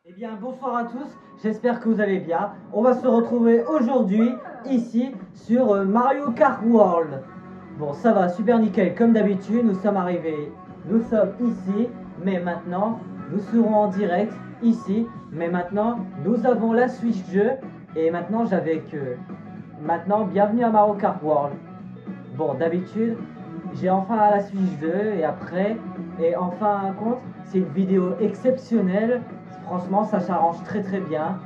Eh bien, bonsoir à tous, j'espère que vous allez bien. On va se retrouver aujourd'hui, ici, sur Mario Kart World. Bon, ça va, super nickel, comme d'habitude, nous sommes arrivés, nous sommes ici, mais maintenant, nous serons en direct, ici, mais maintenant, nous avons la Switch 2, et maintenant, j'avais que... Maintenant, bienvenue à Mario Kart World. Bon, d'habitude, j'ai enfin la Switch 2 et enfin un compte, c'est une vidéo exceptionnelle. Franchement, ça s'arrange très très bien.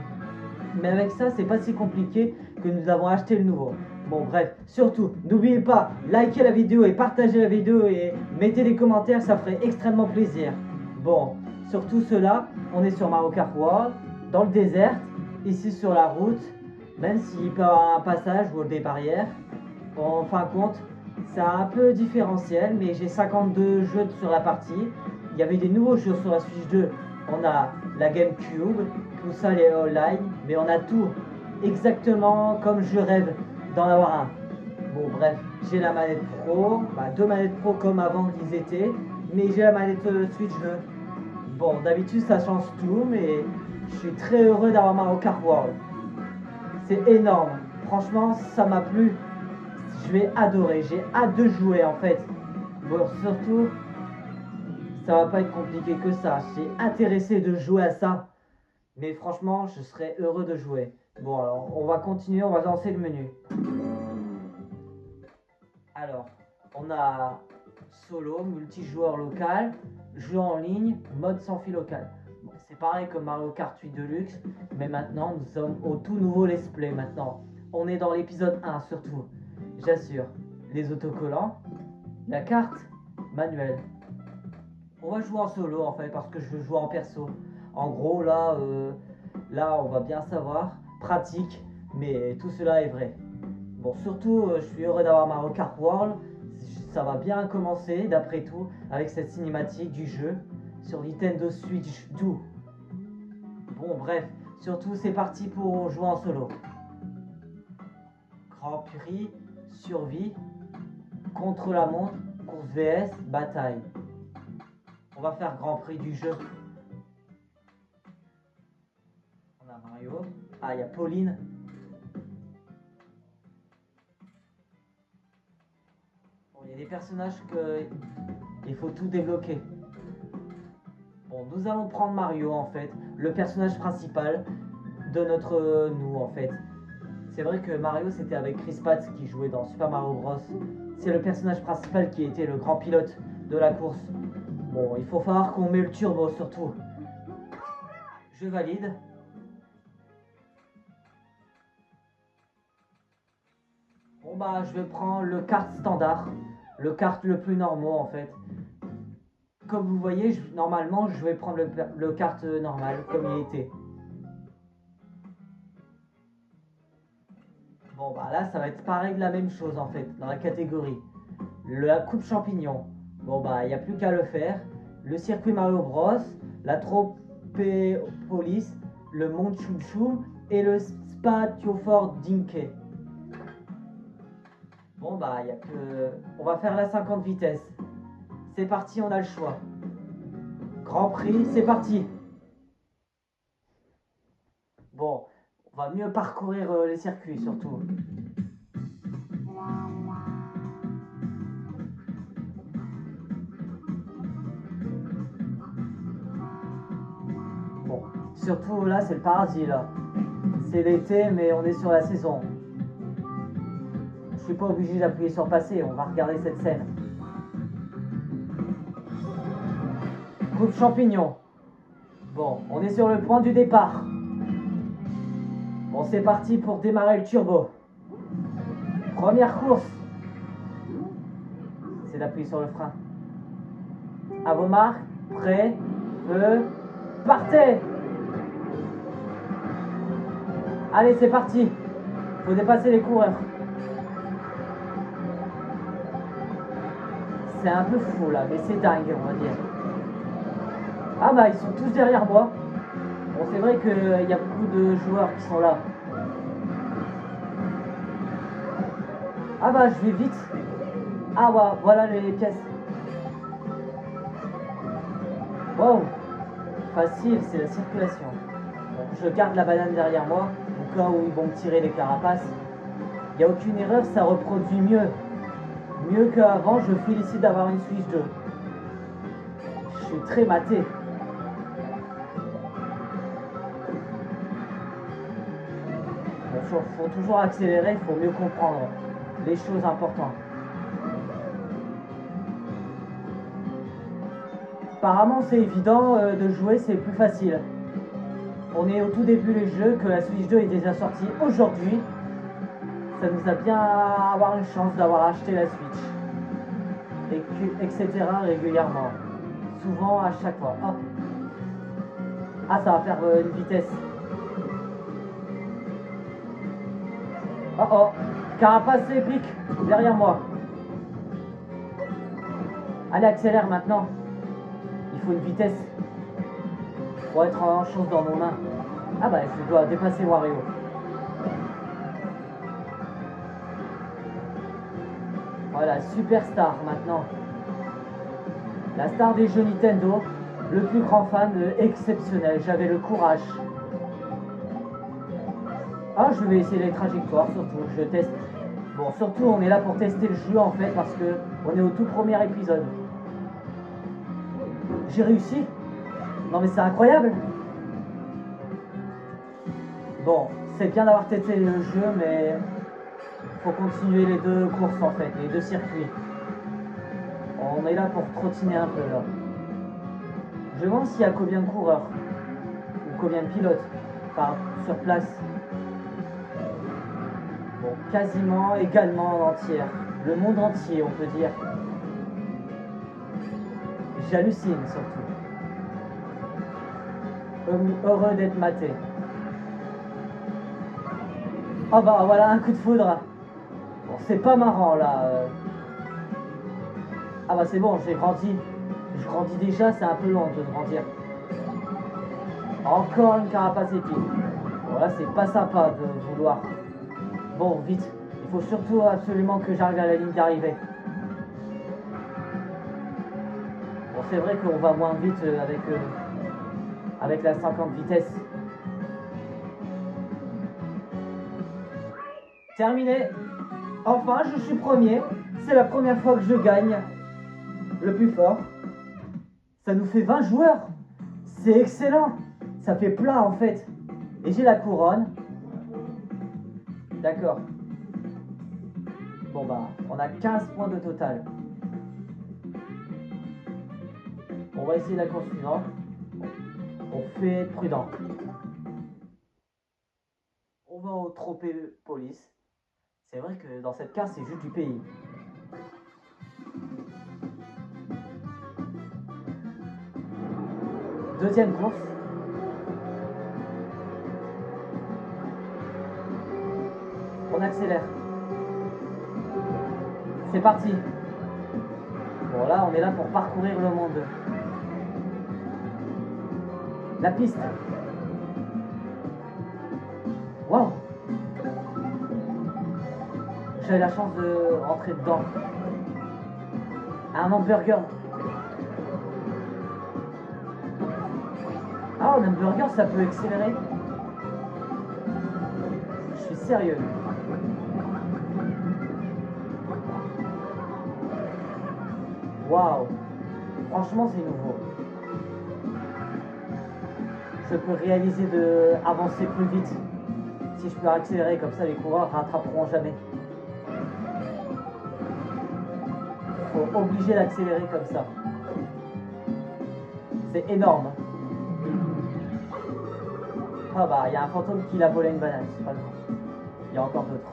Mais avec ça, c'est pas si compliqué que nous avons acheté le nouveau. Bon, bref, surtout, n'oubliez pas, likez la vidéo et partagez la vidéo et mettez des commentaires, ça ferait extrêmement plaisir. Bon, sur tout cela, on est sur Mario Kart World, dans le désert, ici sur la route, même s'il peut y avoir un passage ou des barrières. En fin de compte, c'est un peu différentiel, mais j'ai 52 jeux sur la partie. Il y avait des nouveaux jeux sur la Switch 2. On a la GameCube, tout ça les online, mais on a tout exactement comme je rêve d'en avoir un. Bon bref, j'ai la manette Pro, deux manettes Pro comme avant qu'ils étaient, mais j'ai la manette Switch 2. Bon, d'habitude ça change tout, mais je suis très heureux d'avoir Mario Kart World. C'est énorme, franchement ça m'a plu. Je vais adorer, j'ai hâte de jouer en fait. Bon, surtout, ça va pas être compliqué que ça. J'ai intéressé de jouer à ça. Mais franchement, je serais heureux de jouer. Bon, alors, on va continuer, on va lancer le menu. Alors, on a solo, multijoueur local, jeu en ligne, mode sans fil local. Bon, c'est pareil comme Mario Kart 8 Deluxe, mais maintenant, nous sommes au tout nouveau Let's Play maintenant. On est dans l'épisode 1 surtout. J'assure, les autocollants, la carte, manuel. On va jouer en solo en fait parce que je veux jouer en perso. En gros là, on va bien savoir, pratique, mais tout cela est vrai. Bon, surtout, je suis heureux d'avoir Mario Kart World. Ça va bien commencer d'après tout avec cette cinématique du jeu sur Nintendo Switch 2. Bon bref, surtout c'est parti pour jouer en solo. Grand Prix, survie, contre la montre, course VS, bataille. On va faire Grand Prix du jeu. On a Mario. Ah, il y a Pauline. Bon, il y a des personnages que il faut tout débloquer. Bon, nous allons prendre Mario en fait, le personnage principal de notre nous en fait. C'est vrai que Mario c'était avec Chris Pratt qui jouait dans Super Mario Bros. C'est le personnage principal qui était le grand pilote de la course. Bon, il faut falloir qu'on met le turbo surtout. Je valide. Bon bah je vais prendre le kart standard, le kart le plus normal en fait. Comme vous voyez, normalement je vais prendre le kart normal comme il était. Bon bah là ça va être pareil de la même chose en fait, dans la catégorie. La coupe champignon, bon bah il n'y a plus qu'à le faire. Le circuit Mario Bros, la Tropéopolis, le Mont Chum Chum et le Spatiofor Dinke. Bon bah il y a que... On va faire la 50 vitesses. C'est parti, on a le choix. Grand Prix, c'est parti. Bon, on va mieux parcourir les circuits surtout. Bon, surtout là c'est le paradis là. C'est l'été mais on est sur la saison. Je suis pas obligé d'appuyer sur passer, on va regarder cette scène. Coupe champignon. Bon, on est sur le point du départ. Bon, c'est parti pour démarrer le turbo. Première course. C'est d'appuyer sur le frein. À vos marques, prêts, feu, partez! Allez, c'est parti. Faut dépasser les coureurs. C'est un peu fou là, mais c'est dingue, on va dire. Ah bah, ils sont tous derrière moi. Bon, c'est vrai qu'il y a beaucoup de joueurs qui sont là. Ah bah, je vais vite. Ah ouais, voilà les pièces. Wow, facile, c'est la circulation. je garde la banane derrière moi, au cas où ils vont me tirer les carapaces. Il n'y a aucune erreur, ça reproduit mieux. Mieux qu'avant, je félicite d'avoir une Switch 2. Je suis très maté. Il faut toujours accélérer, il faut mieux comprendre les choses importantes. Apparemment c'est évident de jouer, c'est plus facile. On est au tout début du jeu, que la Switch 2 est déjà sortie aujourd'hui. Ça nous a bien avoir une chance d'avoir acheté la Switch. Etc. régulièrement. Souvent à chaque fois. Hop. Ah, ça va faire une vitesse. Oh oh. Carapace épique derrière moi. Allez, accélère maintenant. Il faut une vitesse pour être en chance dans nos mains. Ah bah, je dois dépasser Wario. Voilà, superstar maintenant. La star des jeux Nintendo, le plus grand fan, exceptionnel. J'avais le courage. Ah, je vais essayer les trajectoires, surtout. Je teste. Bon, surtout, on est là pour tester le jeu en fait, parce que on est au tout premier épisode. J'ai réussi. Non mais c'est incroyable. Bon, c'est bien d'avoir testé le jeu, mais faut continuer les deux courses en fait, les deux circuits. On est là pour trottiner un peu là. Je me demande s'il y a combien de coureurs ou combien de pilotes sur place. Bon, quasiment également en entière. Le monde entier, on peut dire. J'hallucine surtout. Heureux d'être maté. Ah bah voilà un coup de foudre. Bon, c'est pas marrant là. Ah bah c'est bon, j'ai grandi. Je grandis déjà, c'est un peu long de grandir. Encore une carapace épique. Voilà, c'est pas sympa de vouloir. Bon, vite. Il faut surtout absolument que j'arrive à la ligne d'arrivée. Bon, c'est vrai qu'on va moins vite avec la 50 vitesse. Terminé. Enfin, je suis premier. C'est la première fois que je gagne. Le plus fort. Ça nous fait 20 joueurs. C'est excellent. Ça fait plein en fait. Et j'ai la couronne. D'accord. Bon bah, on a 15 points de total. On va essayer la course suivante. On fait être prudent. On va au trophée police. C'est vrai que dans cette carte, c'est juste du pays. Deuxième course. On accélère. C'est parti. Bon là, on est là pour parcourir le monde. La piste. Waouh. J'avais la chance de rentrer dedans. Un hamburger. Ah, un hamburger, ça peut accélérer. Je suis sérieux. Waouh. Franchement, c'est nouveau. Je peux réaliser de avancer plus vite. Si je peux accélérer comme ça, les coureurs rattraperont jamais. Faut obligé d'accélérer comme ça. C'est énorme. Ah bah, il y a un fantôme qui l'a volé une banane, c'est pas grave. Il y a encore d'autres.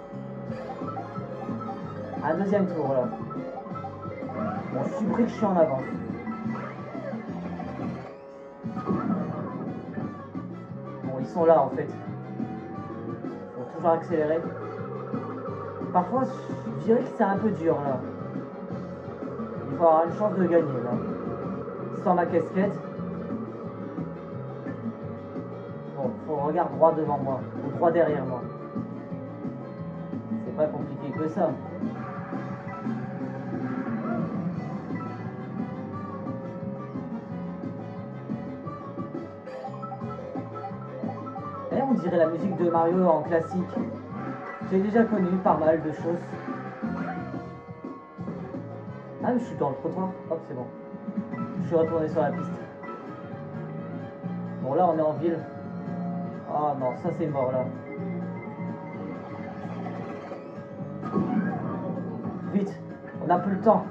Un deuxième tour là. Bon, je suis pris que je suis en avance. Bon, ils sont là en fait. Faut toujours accélérer. Parfois, je dirais que c'est un peu dur là. Il faut avoir une chance de gagner là. Sans ma casquette. Bon, faut regarder droit devant moi, ou droit derrière moi. C'est pas compliqué que ça. dirait la musique de Mario en classique. J'ai déjà connu pas mal de choses. Ah, mais je suis dans le trottoir. Hop, c'est bon. Je suis retourné sur la piste. Bon, là, on est en ville. Oh non, ça c'est mort là. Vite, on n'a plus le temps.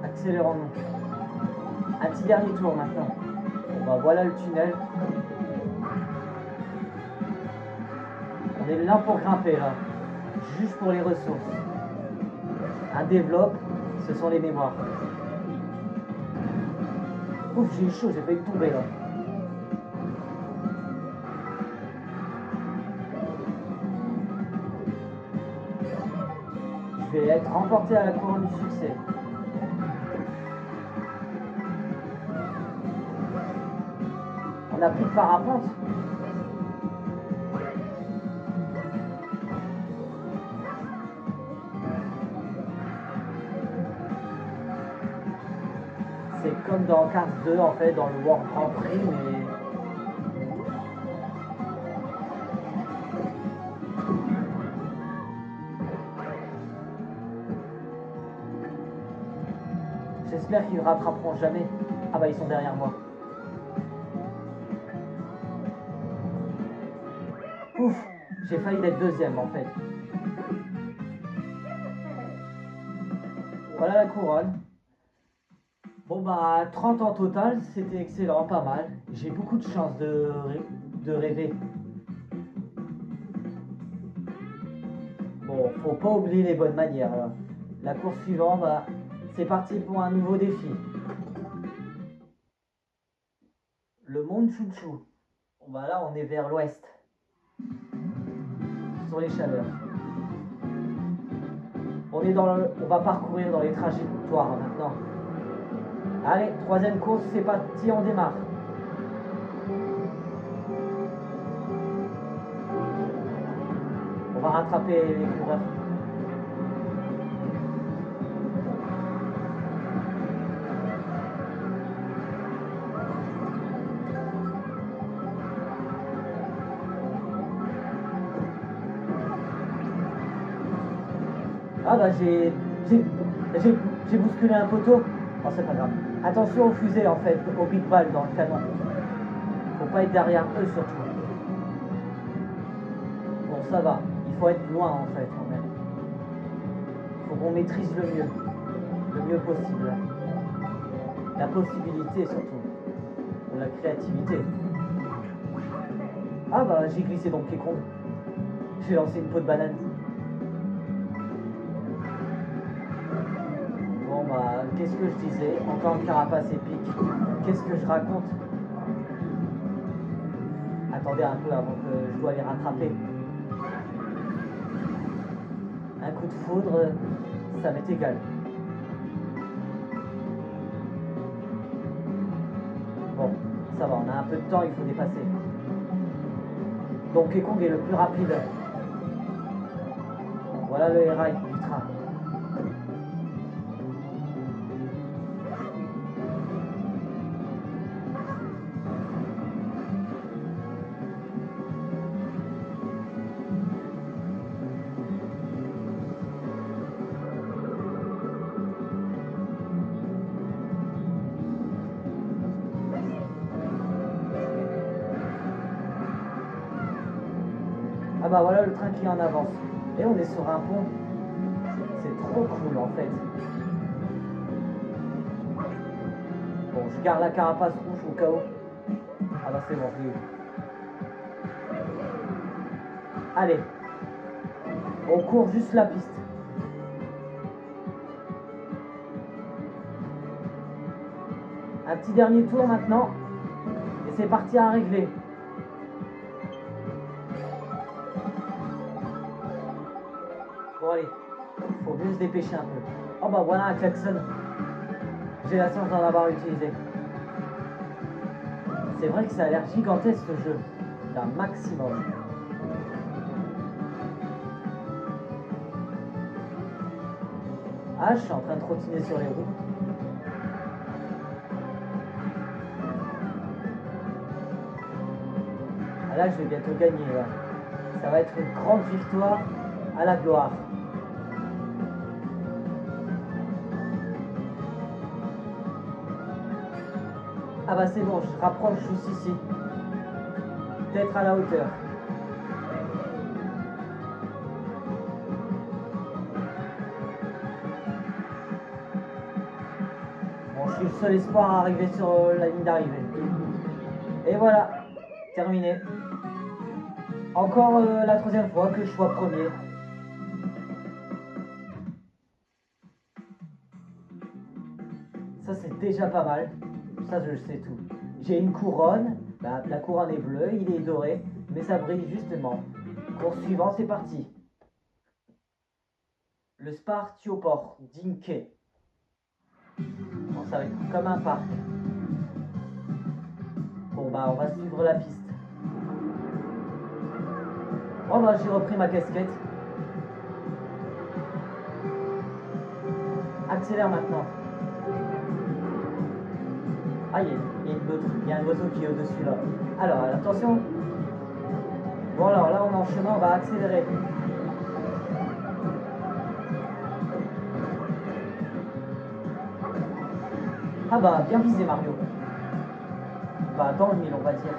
Accélérons-nous. Un petit dernier tour maintenant. Bon bah voilà le tunnel. On est là pour grimper là. Juste pour les ressources. Un développe, ce sont les mémoires. Ouf, j'ai eu chaud, j'ai failli tomber là. Je vais être remporté à la couronne du succès. On n'a plus de parapente. C'est comme dans Cars 2 en fait, dans le World Grand Prix, mais... J'espère qu'ils ne rattraperont jamais. Ah bah ils sont derrière moi. Ouf, j'ai failli d'être deuxième en fait. Voilà la couronne. Bon bah 30 en total, c'était excellent, pas mal. J'ai beaucoup de chance de rêver. Bon, faut pas oublier les bonnes manières là. La course suivante, bah, c'est parti pour un nouveau défi. Le monde chouchou. Bon bah là on est vers l'ouest. Sur les chaleurs. On va parcourir dans les trajectoires maintenant. Allez, troisième course, c'est parti, on démarre. On va rattraper les coureurs. Ah bah j'ai bousculé un poteau. Oh c'est pas grave. Attention aux fusées en fait, aux big balles dans le canon. Faut pas être derrière eux surtout. Bon ça va, il faut être loin en fait quand même. Faut qu'on maîtrise le mieux possible. La possibilité surtout. Pour la créativité. Ah bah j'ai glissé dans le con. J'ai lancé une peau de banane. Bon bah, qu'est-ce que je disais? Encore une carapace épique. Qu'est-ce que je raconte? Attendez un peu avant que je dois les rattraper. Un coup de foudre, ça m'est égal. Bon, ça va, on a un peu de temps, il faut dépasser. Donkey Kong est le plus rapide. Voilà le rail du train. Ah bah voilà le train qui est en avance. Et on est sur un pont. C'est trop cool en fait. Bon, je garde la carapace rouge au cas où. Ah bah c'est bon, je l'ai eu. Allez. On court juste la piste. Un petit dernier tour maintenant. Et c'est parti à régler. Bon allez, faut mieux se dépêcher un peu. Oh bah voilà un klaxon. J'ai la chance d'en avoir utilisé. C'est vrai que ça a l'air gigantesque ce jeu. D'un maximum. Ah, je suis en train de trottiner sur les roues. Ah là, je vais bientôt gagner. Là. Ça va être une grande victoire à la gloire. Ah bah c'est bon, je rapproche juste ici. D'être à la hauteur. Bon, je suis le seul espoir à arriver sur la ligne d'arrivée. Et voilà, terminé. Encore la troisième fois que je sois premier. Ça c'est déjà pas mal. Ça je le sais tout. J'ai une couronne. Bah, la couronne est bleue, il est doré. Mais ça brille justement. Cours suivant, c'est parti. Le Spartioport d'Inke. Bon, ça va être comme un parc. Bon bah on va suivre la piste. Oh bah j'ai repris ma casquette. Accélère maintenant. Ah il y a un oiseau qui est au-dessus là. Alors attention. Bon alors là on est en chemin, on va accélérer. Ah bah bien visé Mario. Bah dans le mille on va dire.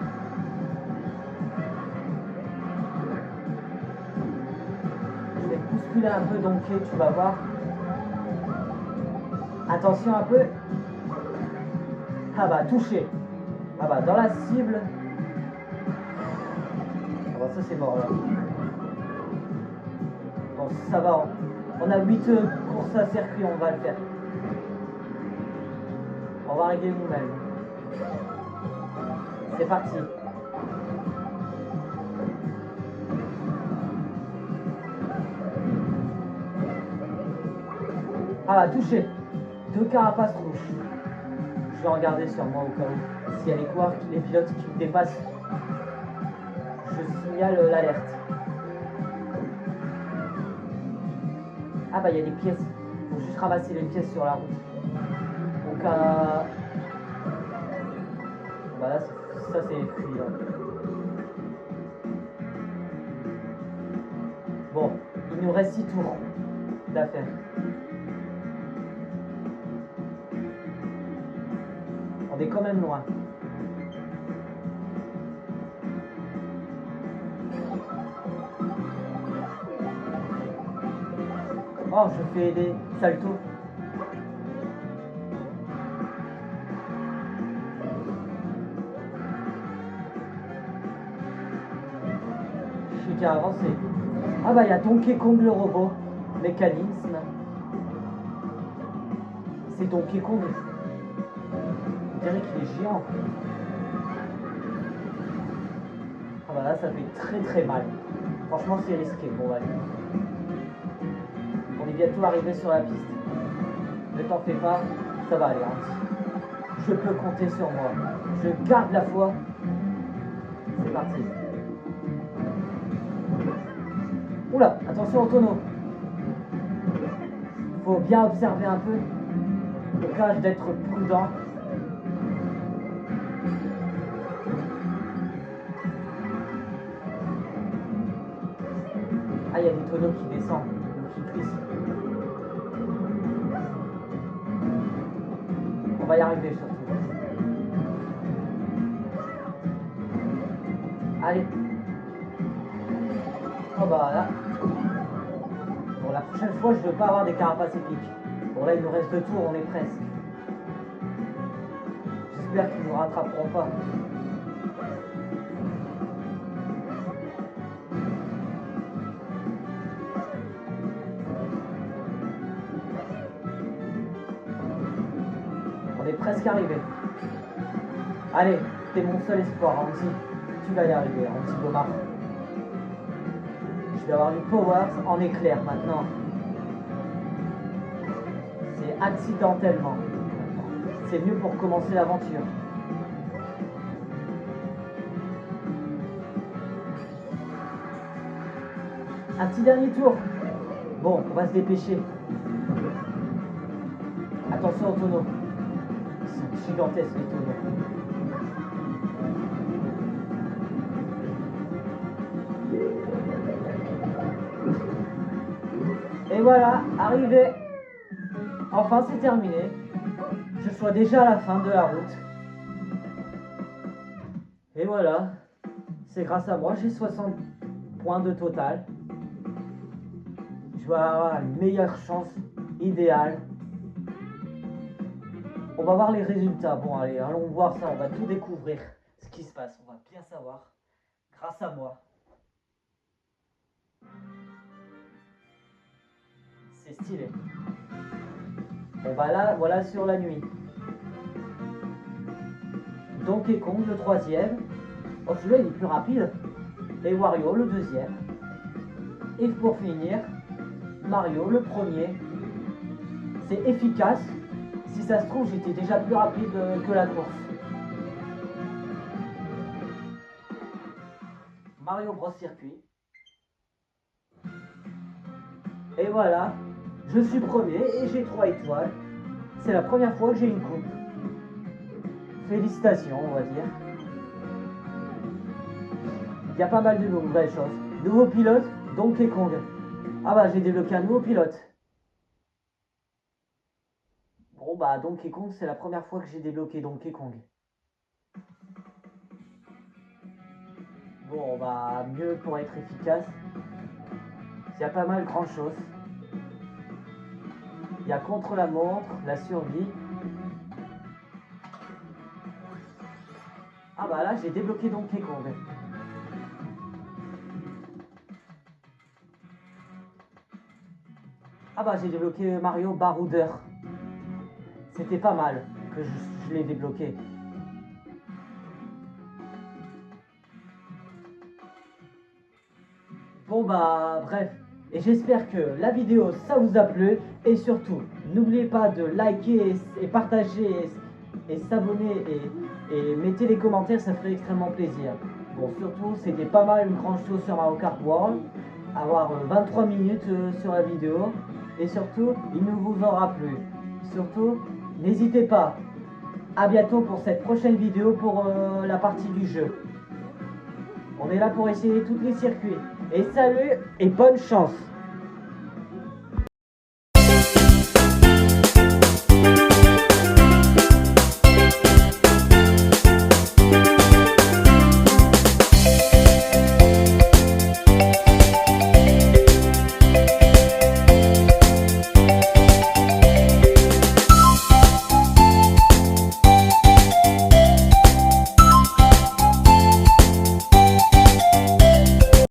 Je vais bousculer un peu donc tu vas voir. Attention un peu. Ah bah touché. Ah bah dans la cible. Ah bah ça c'est mort là. Bon ça va. On a 8 courses à circuit, on va le faire. On va régler nous-mêmes. C'est parti. Ah bah touché. 2 carapaces rouges. Je vais regarder sur moi au cas où. S'il y a les pilotes qui me dépassent, je signale l'alerte. Ah bah il y a des pièces. Faut juste ramasser les pièces sur la route. Au cas... Bah là, ça c'est écrit là. Bon, il nous reste 6 tours d'affaires. On est quand même loin. Oh, je fais des saltos. Je suis déjà avancé. Ah bah il y a Donkey Kong le robot. Mécanisme. C'est Donkey Kong. On dirait qu'il est géant. Ah bah là ça fait très très mal. Franchement c'est risqué. Bon allez. On est bientôt arrivé sur la piste. Ne t'en fais pas, ça va aller Andy. Je peux compter sur moi. Je garde la foi. C'est parti. Oula, attention au tonneau. Faut bien observer un peu. Au cas d'être prudent. Ah, il y a des tonneaux qui descendent, donc qui glissent. On va y arriver surtout. Allez. Oh bah là. Bon, la prochaine fois, je veux pas avoir des carapaces épiques. Bon, là, il nous reste 2 tours, on est presque. J'espère qu'ils nous rattraperont pas. On est presque arrivé. Allez, t'es mon seul espoir, Andy. Tu vas y arriver, Andy Beaumar. Je vais avoir du power en éclair maintenant. C'est accidentellement. C'est mieux pour commencer l'aventure. Un petit dernier tour. Bon, on va se dépêcher. attention aux tonneaux. Ils sont gigantesques les tonneaux. Et voilà, arrivé. Enfin, c'est terminé. Je suis déjà à la fin de la route. Et voilà, c'est grâce à moi, j'ai 60 points de total. Je vais avoir une meilleure chance idéale. On va voir les résultats. Bon, allez, allons voir ça. On va tout découvrir ce qui se passe. On va bien savoir grâce à moi. C'est stylé. Bon, bah là, voilà sur la nuit. Donkey Kong, le troisième. Oh, celui-là, il est plus rapide. Et Wario, le deuxième. Et pour finir, Mario, le premier. C'est efficace. Si ça se trouve, j'étais déjà plus rapide que la course. Mario Bros Circuit. Et voilà, je suis premier et j'ai 3 étoiles. C'est la première fois que j'ai une coupe. Félicitations, on va dire. Il y a pas mal de nouvelles choses. Nouveau pilote, Donkey Kong. Ah bah j'ai débloqué un nouveau pilote. Bon bah Donkey Kong, c'est la première fois que j'ai débloqué Donkey Kong. Bon bah mieux pour être efficace. Il y a pas mal grand chose. Il y a contre la montre, la survie. Ah bah là j'ai débloqué Donkey Kong. Ah bah j'ai débloqué Mario Baroudeur. C'était pas mal que je l'ai débloqué. Bon bah bref, et j'espère que la vidéo ça vous a plu. Et surtout, n'oubliez pas de liker et partager et s'abonner et mettez les commentaires, ça ferait extrêmement plaisir. Bon surtout, c'était pas mal une grande chose sur Mario Kart World. Avoir 23 minutes sur la vidéo. Et surtout, il ne vous aura plu. Surtout, n'hésitez pas. À bientôt pour cette prochaine vidéo pour la partie du jeu. On est là pour essayer tous les circuits. Et salut et bonne chance!